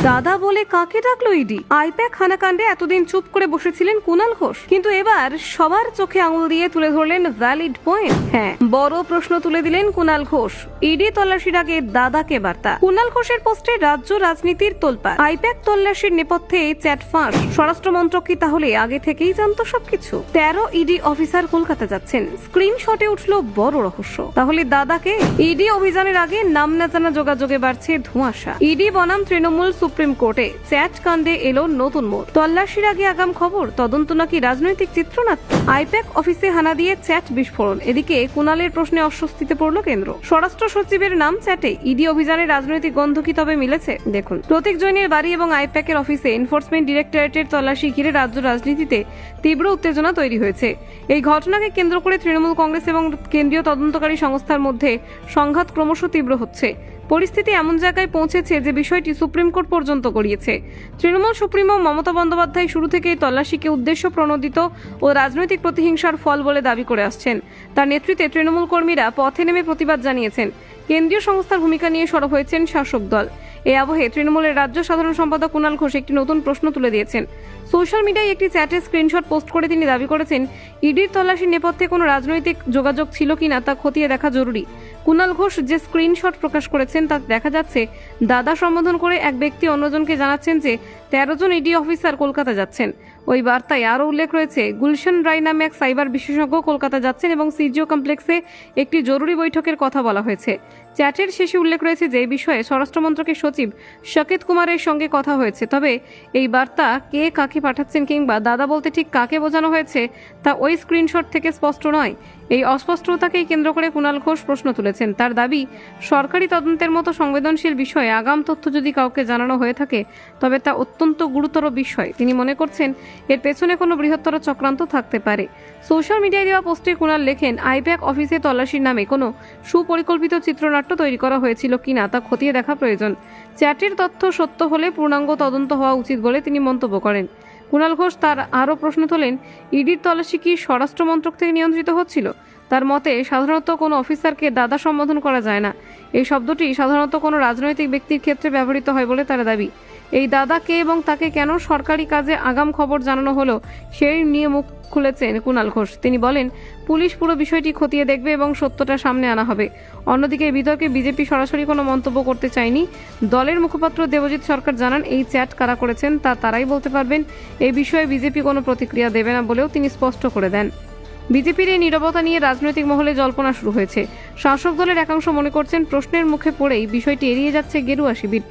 দাদা বলে কাকে ডাকলো ইডি? আইপ্যাক হানাকাণ্ডে এতদিন চুপ করে বসেছিলেন কুণাল ঘোষ, কিন্তু এবার সবার চোখে আঙুল দিয়ে তুলে ধরলেন ভ্যালিড পয়েন্ট। হ্যাঁ, বড় প্রশ্ন তুলে দিলেন কুণাল ঘোষ। ইডি তল্লাশির আগে দাদাকে বার্তা। কুণাল ঘোষের পোস্টে রাজ্য রাজনীতির তোলপাড়। আইপ্যাক তল্লাশির নেপথ্যে চ্যাট ফাঁস। স্বরাষ্ট্র মন্ত্রক কি তাহলে আগে থেকেই জানতো সবকিছু? 13 ইডি অফিসার কলকাতা যাচ্ছেন। স্ক্রিনশটে উঠল বড় রহস্য। তাহলে দাদাকে? ইডি অভিযানের আগে নাম না জানা যোগাযোগে বাড়ছে ধোঁয়াশা। ইডি বনাম তৃণমূল সুপ্রিম কোর্টে চ্যাট কাণ্ডে এলো নতুন মোড়। তল্লাশির আগে আগাম খবর, তদন্ত নাকি রাজনৈতিক চিত্রনাট্য? আইপ্যাক অফিসে হানা দিয়ে চ্যাট বিস্ফোরণ। এদিকে কুণালের প্রশ্নে অস্বস্তিতে পড়ল কেন্দ্র। স্বরাষ্ট্র সচিবের নাম চ্যাটে। ইডি অভিযানে রাজনৈতিক গন্ধ কি তবে মিলেছে? দেখুন, প্রতীক জৈনের বাড়ি এবং আইপ্যাকের অফিসে এনফোর্সমেন্ট ডিরেক্টরেটের তল্লাশি ঘিরে রাজ্য রাজনীতিতে তীব্র উত্তেজনা তৈরি হয়েছে। এই ঘটনাকে কেন্দ্র করে তৃণমূল কংগ্রেস এবং কেন্দ্রীয় তদন্তকারী সংস্থার মধ্যে সংঘাত ক্রমশ তীব্র হচ্ছে। পরিস্থিতি এমন জায়গায় পৌঁছেছে যে বিষয়টি সুপ্রিম কোর্ট পর্যন্ত গড়িয়েছে। তৃণমূল সুপ্রিমো মমতা বন্দ্যোপাধ্যায় শুরু থেকেই তল্লাশিকে উদ্দেশ্য প্রণোদিত ও রাজনৈতিক প্রতিহিংসার ফল বলে দাবি করে আসছেন। তার নেতৃত্বে তৃণমূল কর্মীরা পথে নেমে প্রতিবাদ জানিয়েছেন। কেন্দ্রীয় সংস্থার ভূমিকা নিয়ে সরব হয়েছেন শাসক দল। এই আবহে তৃণমূলের রাজ্য সাধারণ সম্পাদক কুণাল ঘোষ একটি নতুন প্রশ্ন তুলে দিয়েছেন। সোশ্যাল মিডিয়ায় একটি চ্যাটের স্ক্রিনশট পোস্ট করে তিনি দাবি করেছেন, ইডির তল্লাশির নেপথ্যে কোনো রাজনৈতিক যোগাযোগ ছিল কিনা তা খতিয়ে দেখা জরুরি। কুণাল ঘোষ যে স্ক্রিনশট প্রকাশ করেছেন তা দেখা যাচ্ছে দাদা সম্বোধন করে এক ব্যক্তি অন্যজনকে জানাচ্ছেন যে 13 জন ইডি অফিসার কলকাতা যাচ্ছেন। ওই বার্তায় আরও উল্লেখ রয়েছে, গুলশান রায় নামে এক সাইবার বিশেষজ্ঞ কলকাতা যাচ্ছেন এবং সিজিও কমপ্লেক্সে একটি জরুরি বৈঠকের কথা বলা হয়েছে। চ্যাটের শেষে উল্লেখ রয়েছে যে এই বিষয়ে স্বরাষ্ট্র মন্ত্রকের সচিব শকিত কুমারের সঙ্গে কথা হয়েছে। তবে এই বার্তা কে কাকে পাঠাচ্ছেন কিংবা দাদা বলতে ঠিক কাকে বোঝানো হয়েছে তা ওই স্ক্রিনশট থেকে স্পষ্ট নয়। এই অস্পষ্টতাকেই কেন্দ্র করে কুণাল ঘোষ প্রশ্ন তুলেছেন। তার দাবি, সরকারি তদন্তের মতো সংবেদনশীল বিষয়ে আগাম তথ্য যদি কাউকে জানানো হয়ে থাকে তবে তা অত্যন্ত গুরুতর বিষয়। তিনি মনে করছেন এর পেছনে কোনো বৃহত্তর চক্রান্ত থাকতে পারে। সোশ্যাল মিডিয়ায় দেওয়া পোস্টে কুণাল লেখেন, আইপ্যাক অফিসে তল্লাশির নামে কোনো সুপরিকল্পিত চিত্রনাট্য তৈরি করা হয়েছিল কিনা তা খতিয়ে দেখা প্রয়োজন। চ্যাটের তথ্য সত্য হলে পূর্ণাঙ্গ তদন্ত হওয়া উচিত বলে তিনি মন্তব্য করেন। কুণাল ঘোষ তার আরও প্রশ্ন তোলেন, ইডির তল্লাশি কি স্বরাষ্ট্র মন্ত্রক থেকে নিয়ন্ত্রিত হচ্ছিল? তার মতে সাধারণত কোনো অফিসারকে দাদা সম্বোধন করা যায় না। এই শব্দটি সাধারণত কোনো রাজনৈতিক ব্যক্তির ক্ষেত্রে ব্যবহৃত হয় বলে তার দাবি। এই দাদা কে এবং তাকে কেন সরকারি কাজে আগাম খবর জানানো হলো সেই নিয়ে মুখ খুলেছেন কুণাল ঘোষ। তিনি বলেন, পুলিশ পুরো বিষয়টি খতিয়ে দেখবে এবং সত্যটা সামনে আনা হবে। অন্যদিকে এই বিতর্কে বিজেপি সরাসরি কোনো মন্তব্য করতে চায়নি। দলের মুখপাত্র দেবজিৎ সরকার জানান, এই চ্যাট কারা করেছেন তা তারাই বলতে পারবেন। এই বিষয়ে বিজেপি কোনো প্রতিক্রিয়া দেবে না বলেও তিনি স্পষ্ট করে দেন। বিজেপির এই নীরবতা নিয়ে রাজনৈতিক মহলে জল্পনা শুরু হয়েছে। শাসক দলের একাংশ মনে করছেন প্রশ্নের মুখে পড়েই বিষয়টি এড়িয়ে যাচ্ছে গেরুয়া শিবির।